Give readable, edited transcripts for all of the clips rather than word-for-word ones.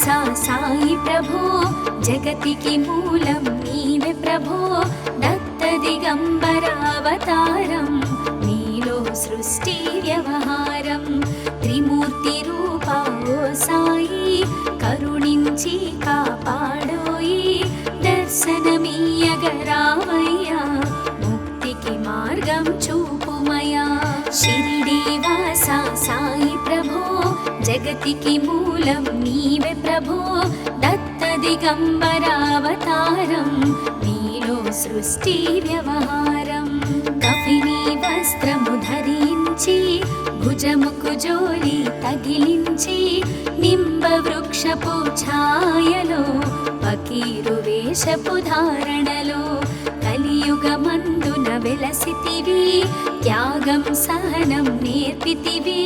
వాసా సాయి ప్రభో జగతికి మూలం నీవే ప్రభో దత్త దిగంబరావతారం నీలో సృష్టి వ్యవహారం త్రిమూర్తి రూపా ఓ సాయి కరుణించి కాపాడోయి దర్శనమీయగరావయ్యా ముక్తికి మార్గం చూపుమయా షిరిడి వాసా సాయి ప్రభో జగతికి మూలం నీవే ప్రభో దత్త దిగంబరావతారం నీలో సృష్టి వ్యవహారం కఫిని వస్త్రము ధరించి భుజముకు జోలి తగిలించి నింబ వృక్షపు ఛాయలో ఫకీరు వేషపు ధారణలో కలియుగమందున వెలసితివి త్యాగం సహనం నేర్పితివి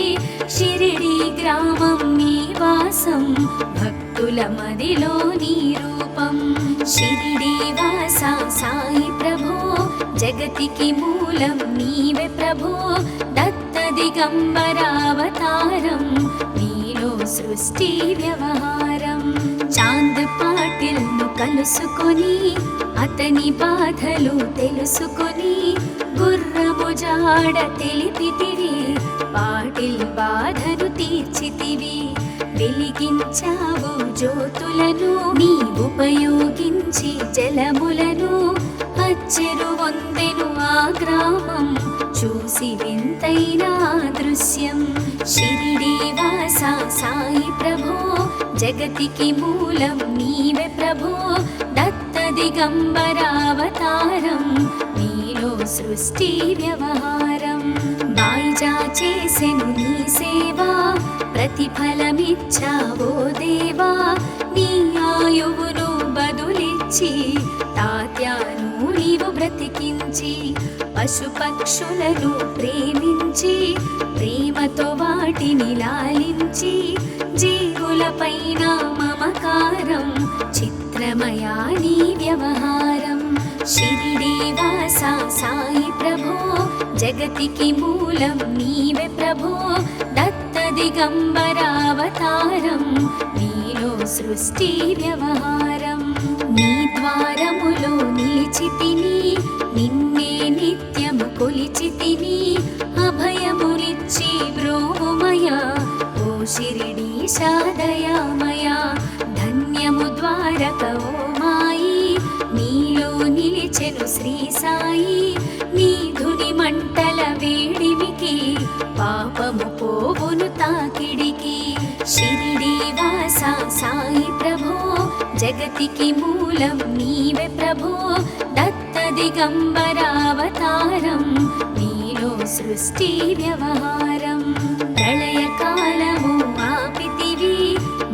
షిరిడి గ్రామం నీ వాసం భక్తుల మదిలో నీ రూపం షిరిడి వాసా సాయి ప్రభో జగతికి మూలం నీవే ప్రభో దత్త దిగంబరావతారం నీలో సృష్టి వ్యవహారం చాంద్ పాటిల్ ను కలుసుకొని అతని బాధలు తెలుసుకొని గుర్రము జాడ తెలిపితివి పాటిల్ బాధను తీర్చితివి వెలిగించావు జ్యోతులను నీ ఉపయోగించి జలములను అచ్చెరు వందెను ఆ గ్రామం చూసి వింతైన దృశ్యం షిరిడి వాసా సాయి ప్రభో జగతికి మూలం నీవే ప్రభో దత్త దిగంబరావతారం నీలో సృష్టి వ్యవహారం బాయిజా చేసెను నీ సేవా ప్రతిఫలమిచ్చావో దేవా నీ ఆయువును బదులిచ్చి తాత్యాను నీవు బ్రతికించి పశుపక్షులను ప్రేమించి ప్రేమతో వాటిని లాలించి జీవులపైన మమకారం చిత్రమయా నీ వ్యవహారం షిరిడి వాసా సాయి ప్రభో జగతికి మూలం నీవే ప్రభో దత్త దిగంబరావతారం నీలో సృష్టి వ్యవహారం నీ ద్వారములో నిలిచితిని నిన్నే నిత్యము కొలిచితిని అభయములిచ్చి బ్రోవుమయా ఓ షిరిడీశా దయామయా ధన్యము ద్వారక ఓ మాయి నీలో నిలిచెను శ్రీ సాయి నీ ధుని మంటల వేడిమికి పాపము పోవును తాకిడికి షిరిడి వాసా సాయి ప్రభో జగతికి మూలం నీవే ప్రభో దత్త దిగంబరావతారం నీలో సృష్టి వ్యవహారం ప్రళయకాలము ఆపితివి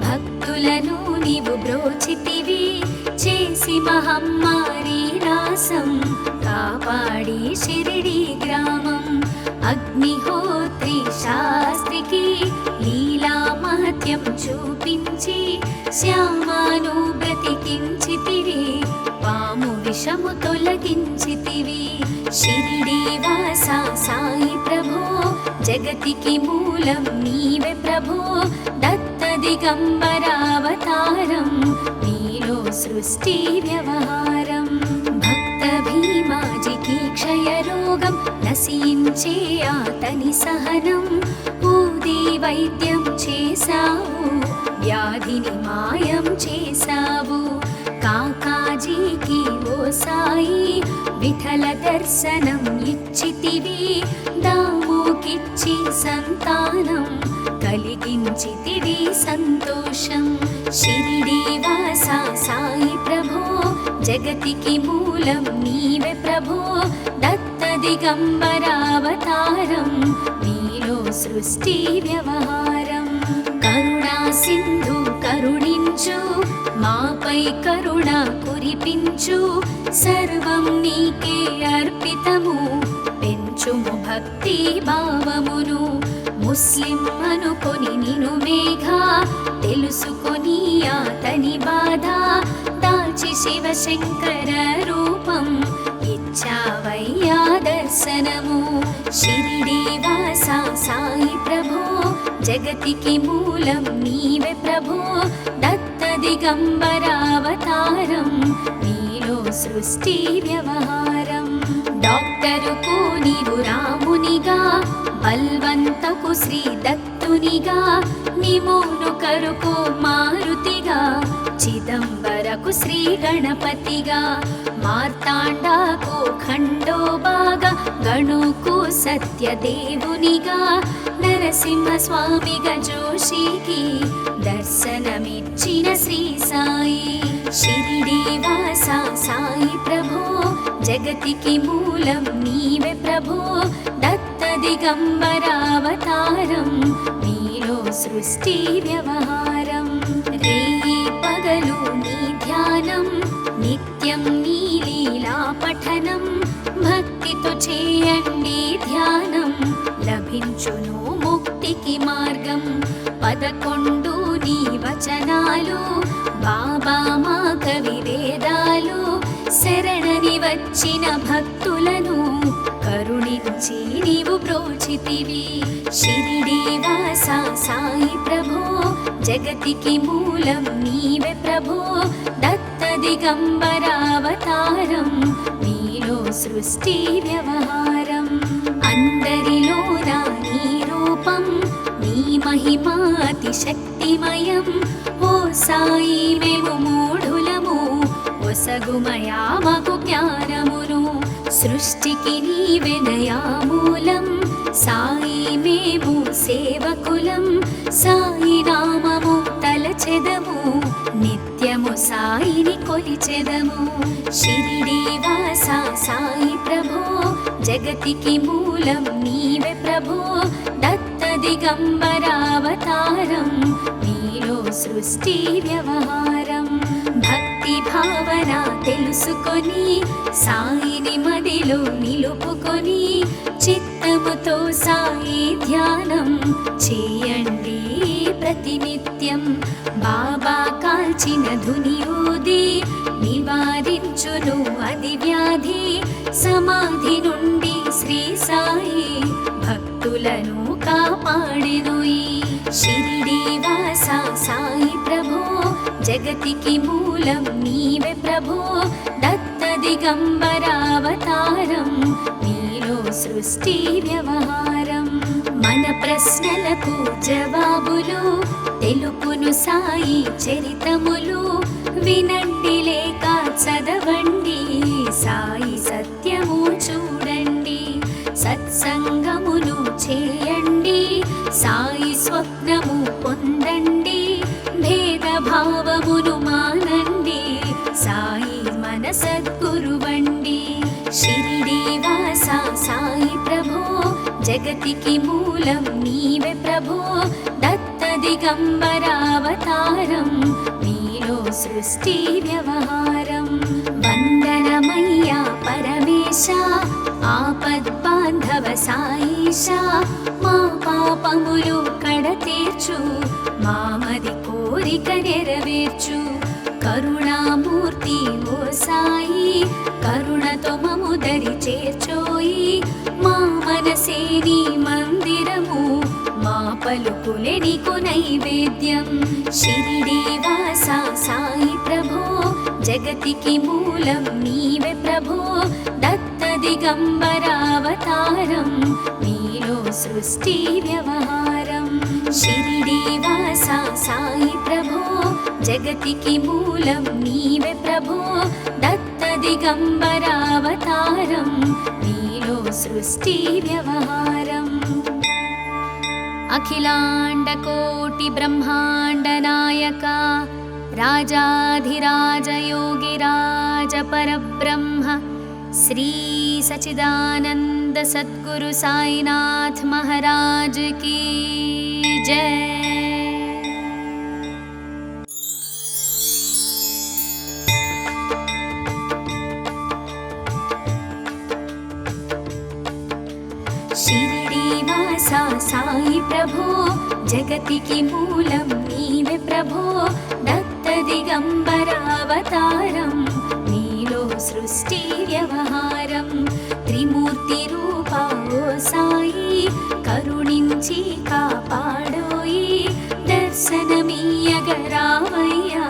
భక్తులను నీవు బ్రోచితివి చేసి మహమ్మారి నాశం కాపాడి షిరిడి గ్రామం అగ్నిహోత్రి శాస్త్రికి లీలా మహత్యం చూపించి శ్యామాను బ్రతికించితివి పాము విషము తొలగించితివి షిరిడి వాసా సాయి ప్రభో జగతికి మూలం నీవే ప్రభో దత్త దిగంబరావతారం నీలో సృష్టి వ్యవహారం భక్త భీమాజికి క్షయరోగం నశించే అతని సహనం ఊది వైద్యం చేశావు వ్యాధిని మాయం చేశావు కాకాజీకి ఓ సాయి విఠల దర్శనం ఇచ్చితివి దాముకిచ్చి సంతానం కలిగించితివి సంతోషం షిరిడి వాసా సాయి ప్రభో జగతికి మూలం నీవే ప్రభో దత్త దిగంబరావతారం నీలో సృష్టి వ్యవహారం కరుణా సింధు కరుణించు మాపై కరుణ కురిపించు సర్వం నీకే అర్పితము పెంచుము భక్తి భావమును ముస్లిం అనుకొని నిను మేఘా తెలుసుకొని అతని బాధ దాల్చి శివశంకర రూపం ఇచ్చావయ్యా దర్శనము షిరిడి వాసా సాయి ప్రభో జగతికి మూలం నీవే ప్రభో దత్త దిగంబరావతారం నీలో సృష్టి వ్యవహారం డాక్టరుకు నీవు రామునిగా బల్వంతకు శ్రీ దత్తునిగా నిమోను కరుకు మారుతిగా చిదంబరకు శ్రీ గణపతిగా మార్తాండాకు ఖండోబాగా గణుకు సత్యదేవునిగా నరసింహ స్వామిగా జోషికి దర్శనమిచ్చిన శ్రీ సాయి షిరిడి వాస సాయి ప్రభో జగతికి మూలం నీవే ప్రభో దత్త దిగంబరావతారం నీలో సృష్టి వ్యవహారం రేయి పగలు నీ ధ్యానం నిత్యం నీ లీలా పఠనం భక్తితో చేయండి ధ్యానం లభించును ముక్తికి మార్గం 11 నీ వచనాలు బాబా మా కవి వేదాలు శరణని వచ్చిన భక్తులను కరుణించి నీవు బ్రోచితివి షిరిడి వాస సాయి ప్రభో జగతికి మూలం నీవే ప్రభో దత్త దిగంబరావతారం నీలో సృష్టి వ్యవహారం అందరిలోన నీ రూపం నీ మహిమా అతి శక్తిమయం ఓ సాయి మేము మూఢులము ఒసగుమయా మాకు జ్ఞానమును సృష్టికి నీవెనయా మూలం సాయి మేము సేవకులం సాయి నామము తలచెదము నిత్యము సాయిని కొలిచెదము షిరిడి వాస సాయి ప్రభో జగతికి మూలం నీవే ప్రభో దత్త దిగంబరావతారం నీలో సృష్టి వ్యవహారం భక్తి భావన తెలుసుకొని సాయిని మదిలో నిలుపుకొని చిత్తముతో సాయి ధ్యానం చేయండి ప్రతినిత్యం బాబా కాల్చిన ధునియూది నివారించును అది వ్యాధి సమాధి నుండి శ్రీ సాయి భక్తులను కాపాడెను ఈ షిరిడి వాస సాయి ప్రభో జగతికి మూలం నీవే ప్రభో దత్త దిగంబరావతారం నీలో సృష్టి వ్యవహారం మన ప్రశ్నలకు జవాబులు తెలుపును సాయి చరితములు వినండి లేక చదవండి సాయి సత్యము చూడండి సత్సంగమును చేయండి సాయి స్వప్నము పొందండి భేదభావమును మానండి సాయి మన సద్గురువండి షిరిడి వాస సాయి ప్రభో జగతికి మూలం నీవే ప్రభో దత్త దిగంబరావతారం నీలో సృష్టి వ్యవహారం వందనమయ్యా పరమేశ ఆపద్బాంధవ సాయిష మా పాపములు కడతీర్చు మామది కోరిక నెరవేర్చు కరుణామూర్తి ఓ సాయి కరుణతో మము దరి చేర్చోయి మా మనసే నీ మందిరము మా పలుకులే నీకు నైవేద్యం షిరిడి వాస సాయి ప్రభో జగతికి మూలం నీవే ప్రభో దత్త దిగంబరావతారం నీలో సృష్టి వ్యవహారం షిరిడి వాస సాయి ప్రభో జగతికి మూలం నీవే ప్రభో దత్త దిగంబరావతారం నీలో సృష్టి వ్యవహారం అఖిలాండ కోటి బ్రహ్మాండ నాయక రాజాధిరాజ యోగిరాజ పరబ్రహ్మ శ్రీ సచిదానంద సద్గురు సాయినాథ్ మహారాజ్ की जय। షిరిడి వాస సాయి ప్రభో జగతికి మూలం నీవే ప్రభో దత్త దిగంబరావతారం నీలో సృష్టి వ్యవహారం త్రిమూర్తి రూప ఓ సాయి కరుణించి కాపాడోయి దర్శనమీయగరావయ్యా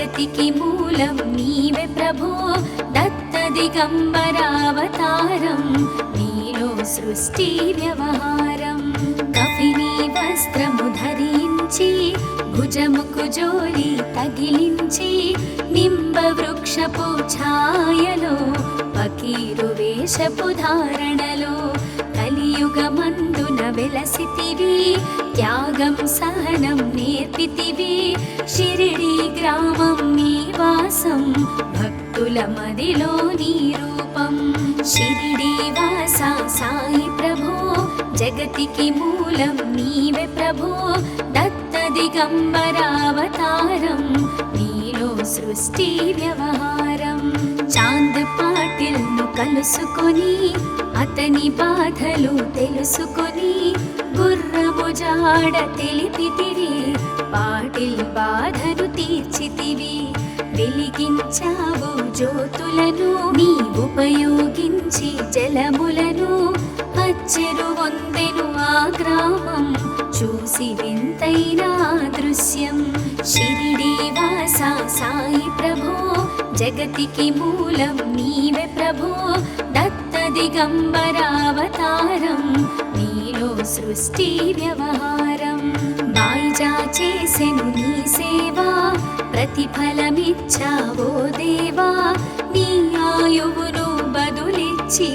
జగతికి మూలం నీవే ప్రభో దత్త దిగంబరావతారం నీలో సృష్టి వ్యవహారం కఫిని వస్త్రము ధరించి భుజముకు జోలి తగిలించి నింబ వృక్షపు ఛాయలో ఫకీరు వేషపు ధారణలో కలియుగమందున వెలసితివి త్యాగం సహనం నేర్పితివి షిరిడి గ్రామం నీ వాసం భక్తుల మదిలో నీ రూపం షిరిడి వాస సాయి ప్రభో జగతికి మూలం నీవే ప్రభో దత్త దిగంబరావతారం నీలో సృష్టి వ్యవహారం చాంద్ పాటిల్ ను కలుసుకొని అతని బాధలు తెలుసుకొని గుర్రము జాడ తెలిపితివి పాటిల్ బాధను తీర్చితివి వెలిగించావు జ్యోతులను నీ ఉపయోగించి జలములను అచ్చెరు వందెను ఆ గ్రామం చూసి వింతైన దృశ్యం షిరిడి వాస సాయి ప్రభో జగతికి మూలం నీవే ప్రభో దత్త దిగంబరావతారం నీలో సృష్టి వ్యవహారం బాయిజా చేసెను నీ సేవా ప్రతిఫలమిచ్చావో దేవా నీ ఆయువును బదులిచ్చి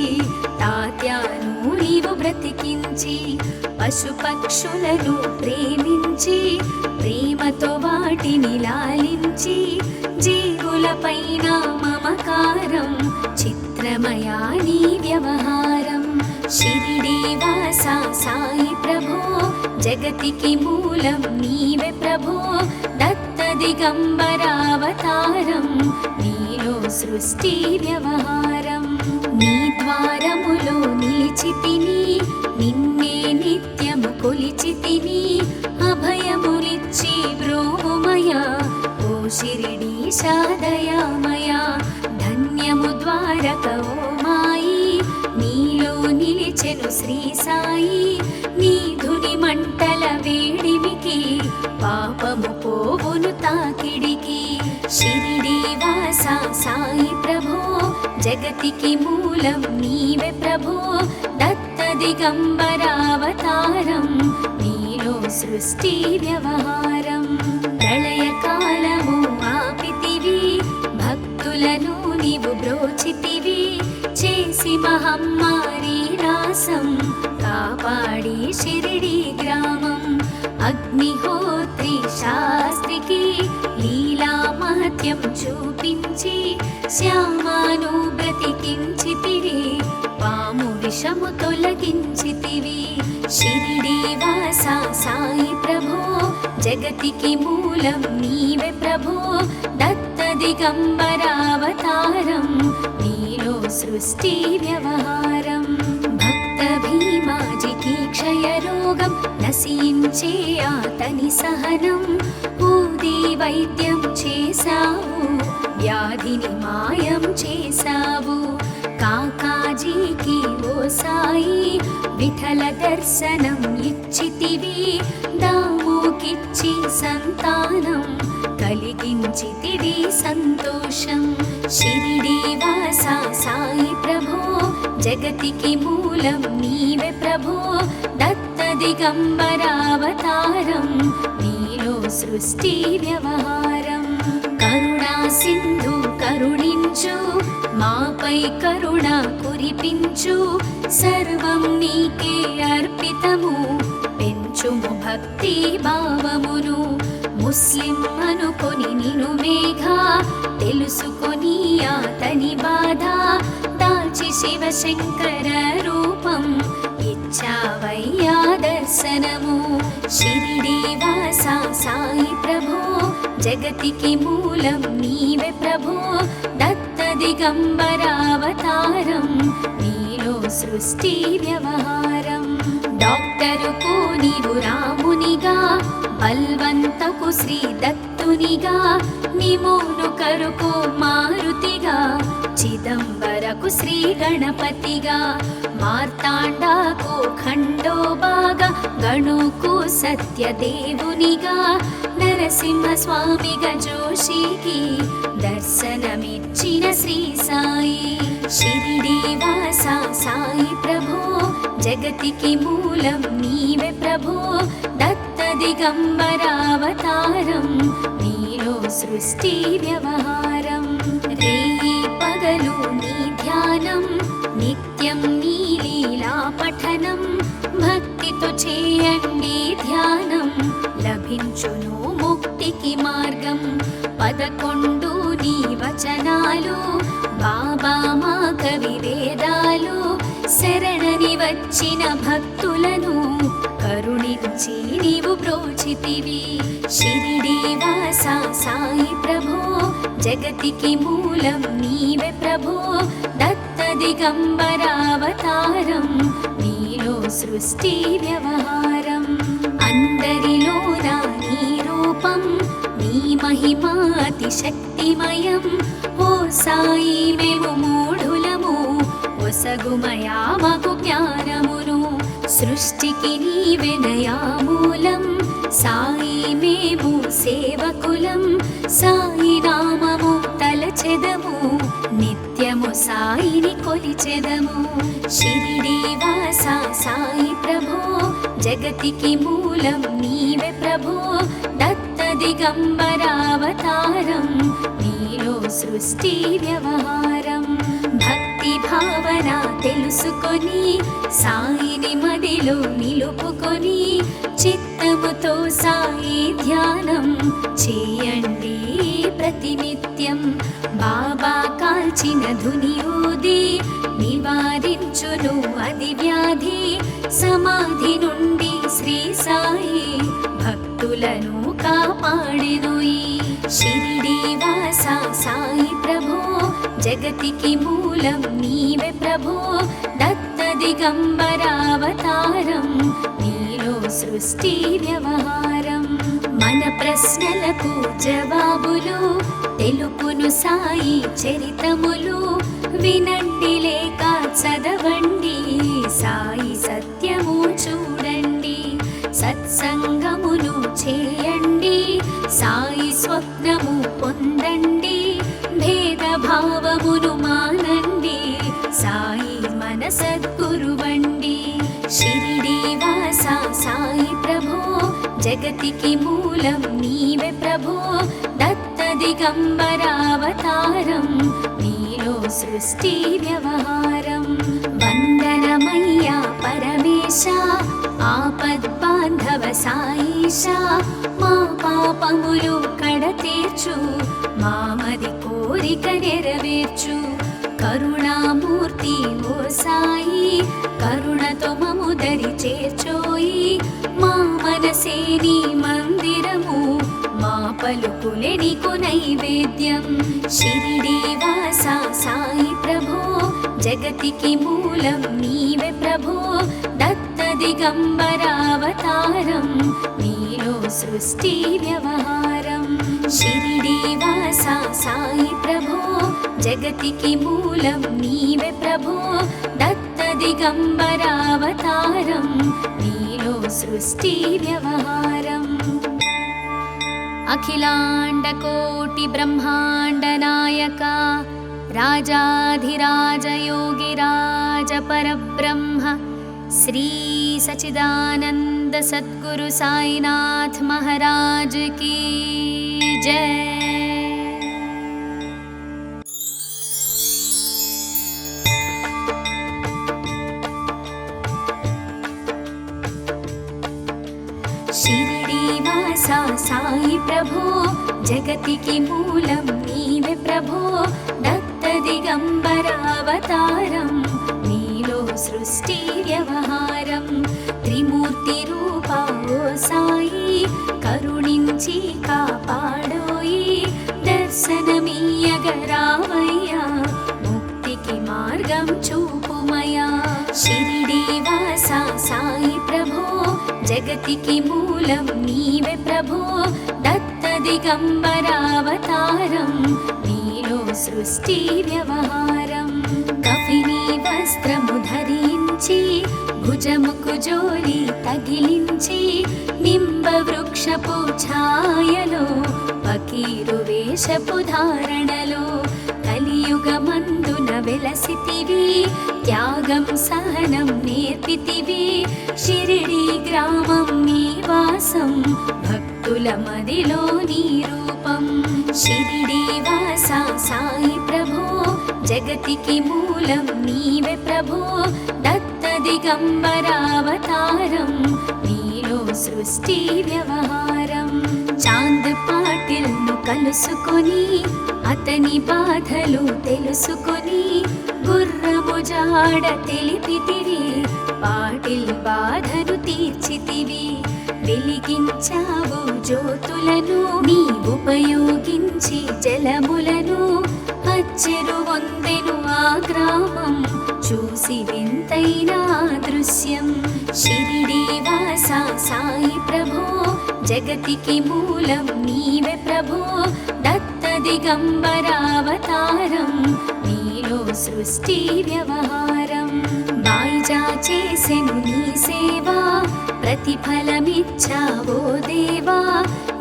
తాత్యాను నీవు బ్రతికించి పశుపక్షులను ప్రేమించి ప్రేమతో వాటిని లాలించి జీవులపైన మమకారం చిత్రమయా నీ వ్యవహారం షిరిడి వాస సాయి ప్రభో జగతికి మూలం నీవే ప్రభో దత్త దిగంబరావతారం నీలో సృష్టి వ్యవహారం నీ ద్వారములో నిలిచితిని నిన్నే నిత్యము కొలిచితిని అభయములిచ్చి బ్రోమయ ఓ షిరిడీశా దయామయ ధన్యము ద్వారక ఓ మాయి నీలో నిలిచెను శ్రీ సాయి నీ ధుని మంటల వేడిమికి పాపము పోవును తాకిడికి షిరిడి వాస సాయి ప్రభో జగతికి మూలం నీవే ప్రభో దత్త దిగంబరావతారం నీలో సృష్టి వ్యవహారం ప్రళయకాలము ఆపితివి భక్తులను నీవు బ్రోచితివి చేసి మహమ్మారి రాసం కాపాడి షిరిడి గ్రామం అగ్నిహోత్రి శాస్త్రికి లీలా మహత్యం చూపించి శ్యామాను బ్రతికించితివి పాము విషము తొలగించితివి షిరిడి వాస సాయి ప్రభో జగతికి మూలం నీవే ప్రభో దత్త దిగంబరావతారం నీలో సృష్టి వ్యవహారం భక్త భీమాజికి క్షయరోగం నశించే అతని సహనం ఊది వైద్యం చేశావు వ్యాధిని మాయం చేశావు కాకాజీకి ఓ సాయి విఠల దర్శనం ఇచ్చితివి దాముకిచ్చి సంతానం కలిగించితివి సంతోషం షిరిడి వాస సాయి ప్రభో జగతికి మూలం నీవే ప్రభో దత్త దిగంబరావతారం నీలో సృష్టి వ్యవహారం కరుణా సింధు కరుణించు మాపై కరుణ కురిపించు సర్వం నీకే అర్పితము పెంచుము భక్తి భావమును ముస్లిం అనుకొని నిను మేఘా తెలుసుకొని అతని బాధ దాచి శివశంకర రూపం ఇచ్చావయ్యా దర్శనము షిరిడి వాస సాయి ప్రభో జగతికి మూలం నీవే ప్రభో దత్త దిగంబరావతారం నీలో సృష్టి వ్యవహారం డాక్టరుకు నీవు రామునిగా బల్వంతకు శ్రీ దత్తునిగా నిమోను కరుకు మారుతిగా చిదంబరకు శ్రీ గణపతిగా మార్తాండాకు ఖండోబాగా గణుకు సత్యదేవునిగా నర నరసింహస్వామిగా జోషికి దర్శనమిచ్చిన శ్రీ సాయి. షిరిడి వాస సాయి ప్రభో జగతికి మూలం నీవే ప్రభో. దత్త దిగంబరావతారం నీలో సృష్టి వ్యవహారం. రేయి పగలు నీ ధ్యానం నిత్యం నీ లీలా పఠనం. భక్తితో చేయండి ధ్యానం లభించును ముక్తికి మార్గం. 11 నీ వచనాలు బాబా మా కవి వేదాలు. శరణని వచ్చిన భక్తులను కరుణించి నీవు బ్రోచితివి. షిరిడి వాస సాయి ప్రభో జగతికి మూలం నీవే ప్రభో. దత్త దిగంబరావతారం నీలో సృష్టి వ్యవహారం. అందరిలోన నీ రూపం నీ మహిమా అతి శక్తిమయం. ఓ సాయి మేము మూఢులము ఒసగుమయా మాకు జ్ఞానమును. సృష్టికి నీవెనయా మూలం సాయి మేము సేవకులం. సాయి నామము తలచెదము నిత్యము సాయిని కొలిచెదము. షిరిడి వాస సాయి ప్రభో జగతికి మూలం నీవే ప్రభో. దత్త దిగంబరావతారం నీలో సృష్టి వ్యవహారం. భక్తి భావన తెలుసుకొని సాయిని మదిలో నిలుపుకొని చిత్తముతో సాయి ధ్యానం చేయండి ప్రతినిత్యం. బాబా కాల్చిన ధుని ఊది నివారించును అది వ్యాధి. సమాధి నుండి శ్రీ సాయి భక్తులను కాపాడెను. షిరిడి వాస సాయి ప్రభో జగతికి మూలం నీవే ప్రభో. దత్త దిగంబరావతారం నీలో సృష్టి వ్యవహారం. మన ప్రశ్నలకు జవాబులు తెలుపును సాయి చరితములు. వినండి లేక చదవండి సాయి సత్యము చూడండి. సత్సంగమును చేయండి సాయి స్వప్నము పొందండి. భేదభావమును మానండి సాయి మన సద్గురువండి. షిరిడి వాస సాయి ప్రభో జగతికి మూలం నీవే ప్రభో. దత్త దిగంబరావతారం నీలో సృష్టి వ్యవహారం. వందనమయ్యా పరమేశ ఆపద్బాంధవ సాయిష. మా పాపములు కడతీర్చు మామది కోరిక నెరవేర్చు. కరుణామూర్తి ఓ సాయి కరుణతో మము దరి చేర్చోయి. మా మనసే నీ మందిరము మా పలుకులే నీకు నైవేద్యం. షిరిడి వాస సాయి ప్రభో జగతికి మూలం నీవే ప్రభో. దత్త దిగంబరావతారం నీలో సృష్టి వ్యవహారం. షిరిడి వాస సాయి ప్రభో జగతికి మూలం నీవే ప్రభో. దత్త దిగంబరావతారం నీలో సృష్టి వ్యవహారం. అఖిలాండ కోటి బ్రహ్మాండ నాయక రాజాధిరాజ యోగిరాజ పరబ్రహ్మ శ్రీ సచిదానంద సద్గురు సాయినాథ్ महाराज की जय. షిరిడి వాస సాయి ప్రభో జగతికి మూలం నీవే ప్రభో. దత్త దిగంబరావతారం నీలో సృష్టి వ్యవహారం. త్రిమూర్తి రూపా ఓ సాయి కరుణించి కాపాడోయి. దర్శనమీయగరావయ్యా ముక్తికి మార్గం చూపుమయా. షిరిడి వాస సాయి ప్రభో జగతికి మూలం నీవే ప్రభో. దత్త దిగంబరావతారం నీలో సృష్టి వ్యవహారం. కఫిని వస్త్రము ధరించి పిలిచి భుజముకు జోలి తగిలించి నింబ వృక్షపు ఛాయలో ఫకీరు వేషపు ధారణలో కలియుగమందున వెలసితివి త్యాగం సహనం నేర్పితివి షిరిడి గ్రామం నీ వాసం భక్తుల మదిలో నీ రూపం షిరిడి వాస సాయి ప్రభో జగతికి మూలం నీవే ప్రభో దత్త దిగంబరావతారం నీలో సృష్టి వ్యవహారం చాంద్ పాటిల్ ను కలుసుకొని అతని బాధలు తెలుసుకొని గుర్రము జాడ తెలిపితివి పాటిల్ బాధను తీర్చితివి వెలిగించావు జ్యోతులను నీ ఉపయోగించి జలములను అచ్చెరు వందెను ఆ గ్రామం చూసి వింతైన దృశ్యం షిరిడి వాస సాయి ప్రభో జగతికి మూలం నీవే ప్రభో దత్త దిగంబరావతారం నీలో సృష్టి వ్యవహారం బాయిజా చేసెను నీ సేవా ప్రతిఫలమిచ్చావో దేవా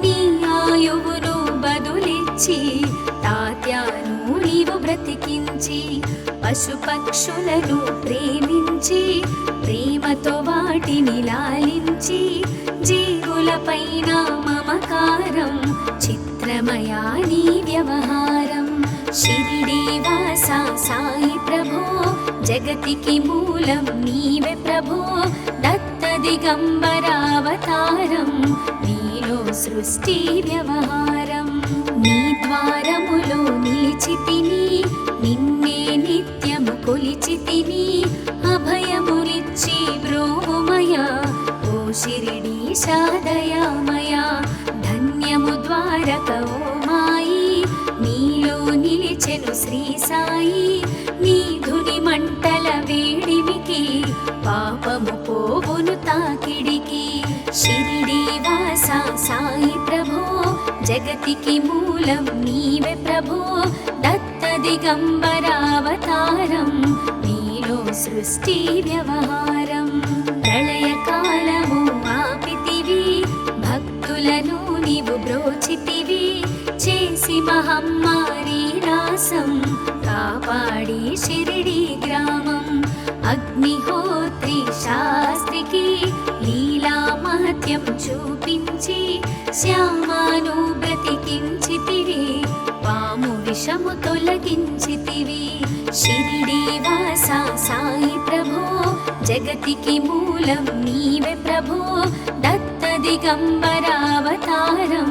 నీ ఆయువును బదులిచ్చి తాత్యాను నీవు బ్రతికించి పశుపక్షులను ప్రేమించి ప్రేమతో వాటిని లాలించి జీవులపైన మమకారం చిత్రమయా నీ వ్యవహారం షిరిడి వాస సాయి ప్రభో జగతికి మూలం నీవే ప్రభో దత్త దిగంబరావతారం నీలో సృష్టి వ్యవహారం నీ ద్వారములో నిలిచితిని నిన్నే నిత్యము కొలిచితిని అభయములిచ్చి బ్రోమయ ఓ షిరిడి సాదయామయ ధన్యము ద్వారక ఓ మాయి నీలో నిలిచెను శ్రీ సాయి నీ ధుని మంటల వేడిమికి పాపము పోవును తాకిడికి షిరిడి వాస సాయి ప్రభో జగతికి మూలం నీవే ప్రభో దత్త దిగంబరావతారం నీలో సృష్టి వ్యవహారం ప్రళయకాలము ఆపితివి భక్తులను నీవు బ్రోచితివి చేసి మహమ్మారి నాశం కాపాడి షిరిడి గ్రామం అగ్నిహోత్రి శాస్త్రికి లీలా మహత్యం చూపించి శ్యామాను బ్రతికించితివి పాము విషము తొలగించితివి షిరిడి వాస సాయి ప్రభో జగతికి మూలం నీవే ప్రభో దత్త దిగంబరావతారం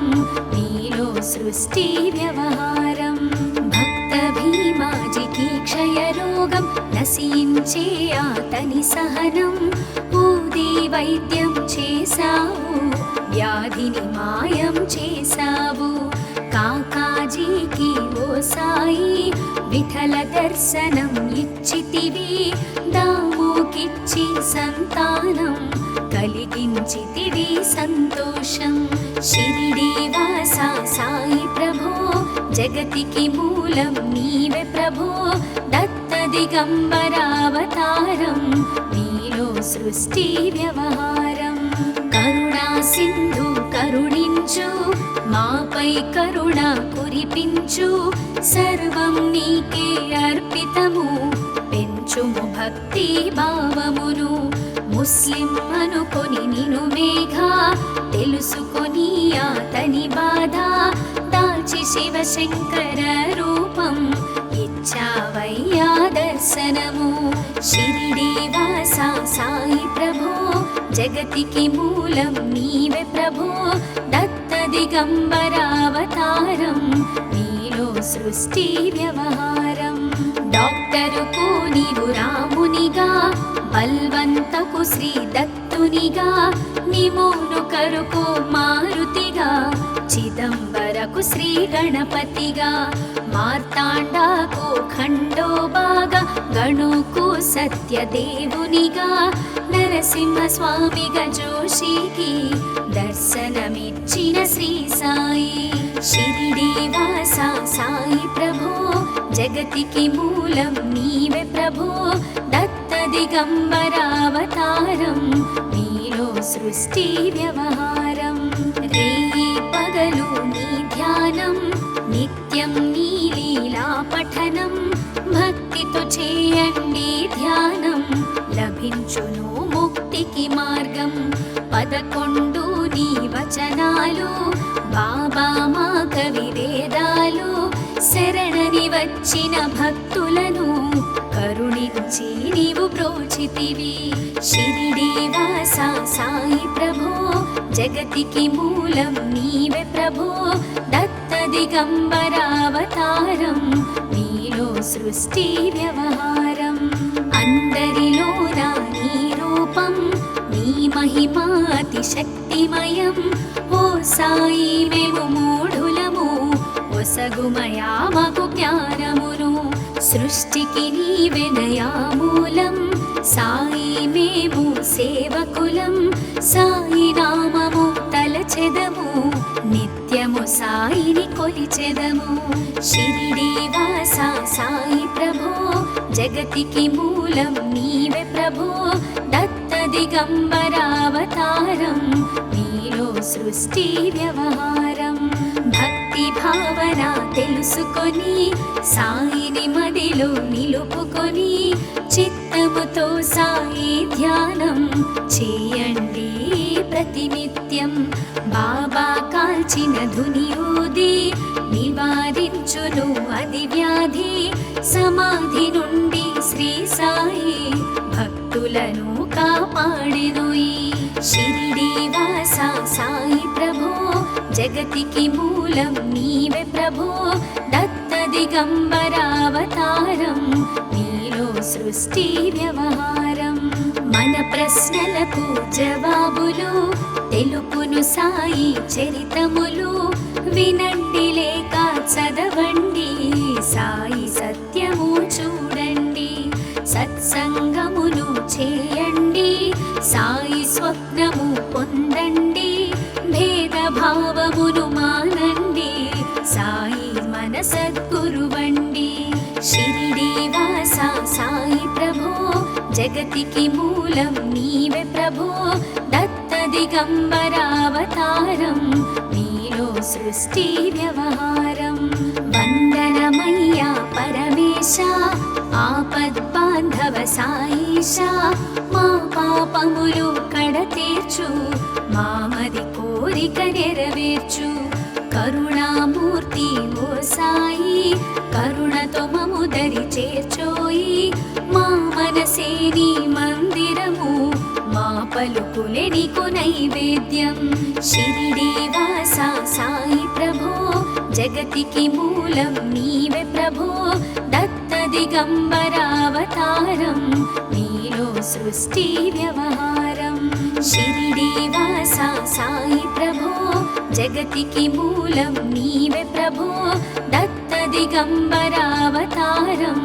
నీలో సృష్టి వ్యవహారం భక్త భీమాజికి క్షయరోగం నశించే అతని సహనం ఊది వైద్యం చేశావు వ్యాధిని మాయం చేశావు కాకాజీకి ఓ సాయి విఠల దర్శనం ఇచ్చితివి దాముకిచ్చి సంతానం కలిగించితివి సంతోషం షిరిడి వాస సాయి ప్రభో జగతికి మూలం నీవే ప్రభో దత్త దిగంబరావతారం నీలో సృష్టి వ్యవహారం కరుణా సింధు కరుణించు మాపై కరుణ కురిపించు సర్వం నీకే అర్పితము పెంచుము భక్తి భావమును ముస్లిం అనుకొని నిను మేఘా తెలుసుకొని అతని బాధ దాల్చి శివశంకర రూపం ఇచ్చావయ్యా దర్శనము షిరిడి వాస సాయి ప్రభో జగతికి మూలం నీవే ప్రభో దత్త దిగంబరావతారం నీలో సృష్టి వ్యవహారం డాక్టరుకు నీవు రామునిగా బల్వంతకు శ్రీ దత్తునిగా నిమోను కరుకు మారుతిగా చిదంబరకు శ్రీ గణపతిగా మార్తాండాకు ఖండోబాగా గణుకు సత్యదేవునిగా నరసింహ స్వామిగా జోషికి దర్శనమిచ్చిన శ్రీ సాయి షిరిడి వాస సాయి ప్రభో జగతికి మూలం నీవే ప్రభో దత్త దత్తదిగంబరావతారం నీలో సృష్టి వ్యవహారం రేయి పగలు నీ ధ్యానం నిత్యం నీ లీలా పఠనం భక్తితో చేయండి ధ్యానం లభించును ముక్తికి మార్గం 11 నీ వచనాలు బాబా మా కవి వేదాలు శరణని వచ్చిన భక్తులను కరుణించి నీవు బ్రోచితివి షిరిడి వాస సాయి ప్రభో జగతికి మూలం నీవే ప్రభో దత్త దిగంబరావతారం నీలో సృష్టి వ్యవహారం అందరిలోన నీ రూపం నీ మహిమా అతి శక్తిమయం ఓ సాయి మేము మూఢులము ఒసగుమయా మాకు జ్ఞానమును సృష్టికి నీవెనయా మూలం సాయి మేము సేవకులం సాయి నామము తలచెదము నిత్యము సాయిని కొలిచెదము షిరిడి వాస సాయి ప్రభో జగతికి మూలం నీవే ప్రభో దత్త దిగంబరావతారం నీలో సృష్టి వ్యవహారం భక్తి భావన తెలుసుకొని సాయిని మదిలో నిలుపుకొని చిత్తముతో సాయి ధ్యానం చేయండి ప్రతినిత్యం బాబా కాల్చిన ధుని ఊది నివారించును అది వ్యాధి సమాధి నుండి శ్రీ సాయి భక్తులను కాపాడెను ఈ షిరిడి వాస సాయి ప్రభో జగతికి మూలం నీవే ప్రభో దత్త దిగంబరావతారం నీలో సృష్టి వ్యవహారం మన ప్రశ్నలకు జవాబులు తెలుపును సాయి చరితములు వినండి లేక చదవండి సాయి సత్యము చూడండి సత్సంగమును చేయండి సాయి స్వప్నము పొందండి భేదభావమును మానండి సాయి మన సద్గురువండి షిరిడి వాస సాయి ప్రభో జగతికి మూలం నీవే ప్రభో దత్త దిగంబరావతారం నీలో సృష్టి వ్యవహారం వందనమయ్యా పరమేశ ఆపద్బాంధవ సాయిష మా పాపములు కడతీర్చు మామది కోరిక నెరవేర్చు కరుణామూర్తి ఓ సాయి కరుణతో మము దరి చేర్చోయి మా మనసే నీ మందిరము మా పలుకులే నీకు నైవేద్యం షిరిడి వాస సాయి ప్రభో జగతికి మూలం నీవే ప్రభో దత్త దిగంబరావతారం నీలో సృష్టి వ్యవహారం షిరిడి వాస సాయి ప్రభో జగతికి మూలం నీవే ప్రభో దత్త దిగంబరావతారం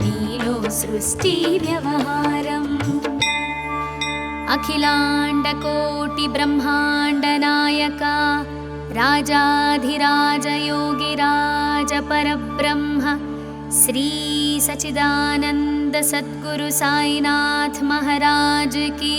నీలో సృష్టి వ్యవహారం అఖిలాండ కోటి బ్రహ్మాండ నాయక రాజాధిరాజ యోగిరాజ పరబ్రహ్మ శ్రీ సచిదానంద సద్గురు సాయినాథ్ మహారాజ్ की